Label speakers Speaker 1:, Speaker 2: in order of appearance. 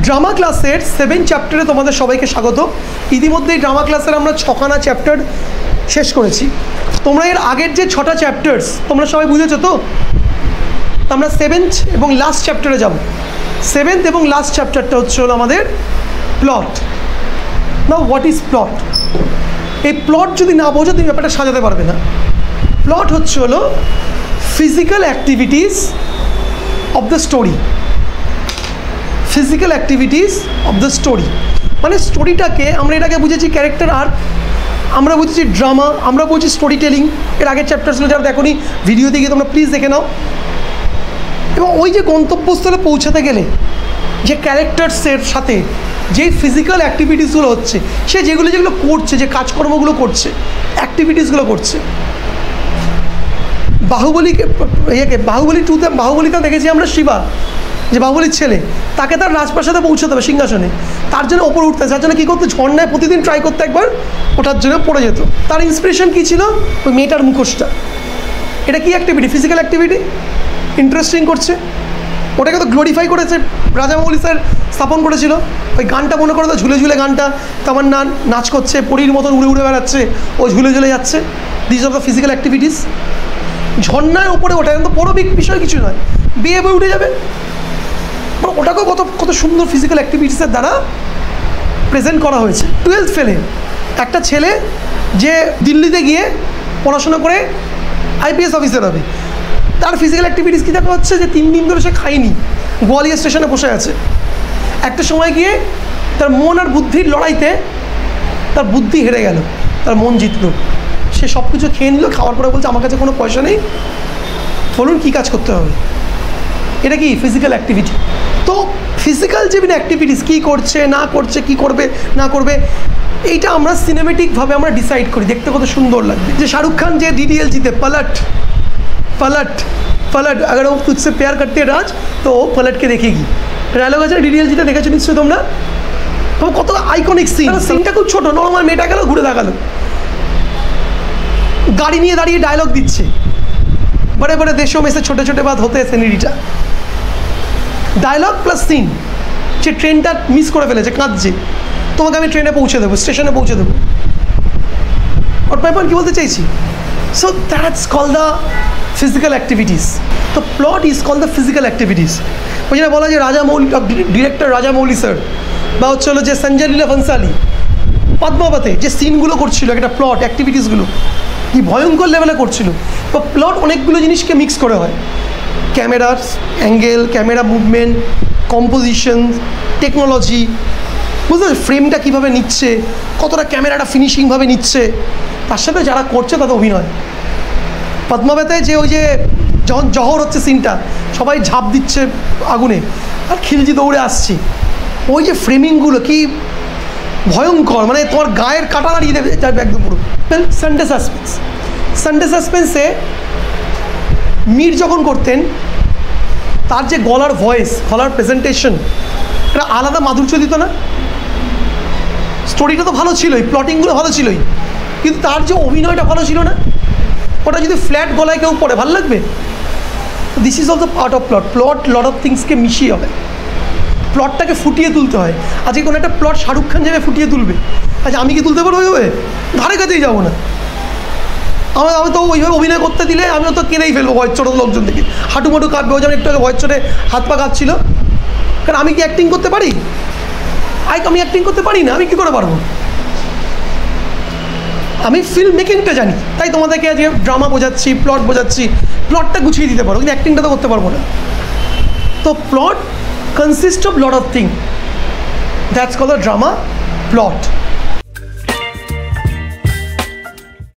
Speaker 1: Drama ক্লাসের 7 চ্যাপ্টারে তোমাদের সবাইকে স্বাগত। ইতিমধ্যেই ড্রামা ক্লাসের আমরা 6খানা চ্যাপ্টার শেষ করেছি। তোমরা এর আগের যে 6টা চ্যাপ্টার্স তোমরা সবাই বুঝেছো তো? আমরা 7th এবং লাস্ট চ্যাপ্টারে যাব। 7th এবং লাস্ট চ্যাপ্টারটা হচ্ছে হলো আমাদের plot. Now what is plot? এই প্লট যদি না বোঝো তুমি ব্যাপারটা সাজাতে পারবে না। প্লট হচ্ছে হলো physical activities of the story. Physical activities of the story মানে স্টোরিটাকে আমরা এটাকে বুঝেছি ক্যারেক্টার আর্ক, আমরা বুঝেছি ড্রামা, আমরা বুঝেছি স্টোরি টেলিং। এর আগের চ্যাপ্টারগুলো যারা দেখোনি ভিডিওতে গিয়ে তোমরা প্লিজ দেখে নাও। এবং ওই যে গন্তব্যস্থলে পৌঁছাতে গেলে যে ক্যারেক্টার্সের সাথে যেই ফিজিক্যাল অ্যাক্টিভিটিসগুলো হচ্ছে, সে যেগুলো করছে, যে কাজকর্মগুলো করছে, অ্যাক্টিভিটিসগুলো করছে। বাহুবলী 2তে বাহুবলীতে দেখেছি আমরা শিবা, যে বাহুবলীর ছেলে, তাকে তার রাজপ্রাসাদে পৌঁছাতে হবে সিংহাসনে, তার জন্য ওপরে উঠতে, যার জন্য কী করতো, ঝর্ণায় প্রতিদিন ট্রাই করতে, একবার ওঠার জন্য পড়ে যেত। তার ইন্সপিরেশন কী ছিল? ওই মেয়েটার মুখোশটা। এটা কি অ্যাক্টিভিটি? Physical activity. ইন্টারেস্টিং করছে, ওটাকে তো গ্লোরিফাই করেছে রাজামৌলি স্যার, স্থাপন করেছিল। ওই গানটা মনে করো তো, ঝুলে ঝুলে গানটা, তার নাচ করছে, পরীর মতন উড়ে উড়ে বেড়াচ্ছে, ও ঝুলে ঝুলে যাচ্ছে। This of the physical activities. ঝর্ণায় ওপরে ওঠা কিন্তু বড় বিষয় কিছু নয়, বিয়ে বই উঠে যাবে। ওটাকেও কত সুন্দর ফিজিক্যাল অ্যাক্টিভিটিসের দ্বারা প্রেজেন্ট করা হয়েছে। 12th ফেলে একটা ছেলে যে দিল্লিতে গিয়ে পড়াশোনা করে IPS অফিসার হবে, তার ফিজিক্যাল অ্যাক্টিভিটিস কী দেখা হচ্ছে, যে 3 দিন ধরে সে খায়নি, গোয়ালিয়া স্টেশনে বসে আছে। একটা সময় গিয়ে তার মন আর বুদ্ধির লড়াইতে তার বুদ্ধি হেরে গেল, তার মন জিতলো। সে সব কিছু খেয়ে নিল, খাওয়ার পরে বলছে আমার কাছে কোনো পয়সা নেই, বলুন কী কাজ করতে হবে। এটা কি ফিজিক্যাল অ্যাক্টিভিটি? তো ফিজিক্যাল যে অ্যাক্টিভিটিস কী করছে না করছে, কী করবে না করবে, এইটা আমরা সিনেমেটিকভাবে আমরা ডিসাইড করি, দেখতে কত সুন্দর লাগবে। যে শাহরুখ খান যে DDLG-তে पलट पलट पलट अगर वो तुझसे प्यार करते राज तो वो पलट के देखेगी, ডায়লগ আছে DDLG-তে, দেখেছো নিশ্চয়ই তোমরা। তো কত আইকনিক সিনটা খুব ছোটো, নর্মাল মেয়েটা গেল, ঘুরে দেখালো, গাড়ি নিয়ে দাঁড়িয়ে ডায়লগ দিচ্ছে, বড়ে বড়ে দেশোं में से छोटे छोटे बात होते हैं সেনিরিটা। Dialogue plus scene. যে ট্রেনটা মিস করে ফেলেছে, কাঁদছে, তোমাকে আমি ট্রেনে পৌঁছে দেবো, স্টেশনে পৌঁছে দেবো। ওর ব্যাপার কী বলতে চাইছি? So that's call the physical activities. তো plot is call the physical activities. ওই জন্য বলা যে রাজামৌলি, ডিরেক্টর রাজামৌলি স্যার, বা হচ্ছে হলো যে সঞ্জয় লীলা ভনসালি পদ্মাবতে যে সিনগুলো করছিল, একটা প্লট অ্যাক্টিভিটিসগুলো কি ভয়ঙ্কর লেভেলে করছিল। তো প্লট অনেকগুলো জিনিসকে মিক্স করে হয়, ক্যামেরার angle, camera movement, composition, technology, বুঝতে পারছো, ফ্রেমটা কীভাবে নিচ্ছে, কতটা ক্যামেরাটা ফিনিশিংভাবে নিচ্ছে, তার সাথে যারা করছে তাদের অভিনয়। পদ্মাবতে যে ওই যে যখন জহর হচ্ছে সিনটা, সবাই ঝাঁপ দিচ্ছে আগুনে আর খিলজি দৌড়ে আসছে, ওই যে ফ্রেমিংগুলো কি ভয়ঙ্কর, মানে তোমার গায়ের কাটা দাঁড়িয়ে দেবে যাবে একদম পুরো। Sunday suspense. সানডে সাসপেন্সে মীর যখন করতেন, তার যে গলার ভয়েস, গলার প্রেজেন্টেশন, এটা আলাদা মাধুর্য দিত না? স্টোরিটা তো ভালো ছিলই, প্লটিংগুলো ভালো ছিলই, কিন্তু তার যে অভিনয়টা ভালো ছিল না। ওটা যদি ফ্ল্যাট গলায় কেউ পড়ে ভালো লাগবে? This is also part of plot. Plot lot of থিংসকে মিশিয়ে হবে, প্লটটাকে ফুটিয়ে তুলতে হয়। আজকে কোনো একটা প্লট শাহরুখ খান যাবে ফুটিয়ে তুলবে, আচ্ছা আমি কি তুলতে পারবো? ওইভাবে ধারে কাছেই যাবো না। আমি তো ওইভাবে অভিনয় করতে দিলে আমিও তো কেনেই ফেলবো ভয়ের চোট লোকজন থেকে, হাঁটুমাটু কাঁপবে। ওই যেমন একটু আগে ভয়ের চোটে হাত পা কাঁপছিল, কারণ আমি কি অ্যাক্টিং করতে পারি? আমি অ্যাক্টিং করতে পারি না, আমি কী করে পারবো? আমি ফিল্ম মেকিংটা জানি, তাই তোমাদেরকে আজকে ড্রামা বোঝাচ্ছি, প্লট বোঝাচ্ছি। প্লটটা গুছিয়ে দিতে পারো, কিন্তু অ্যাক্টিংটা তো করতে পারবো না। তো plot consist of lot of thing, that's called the drama plot.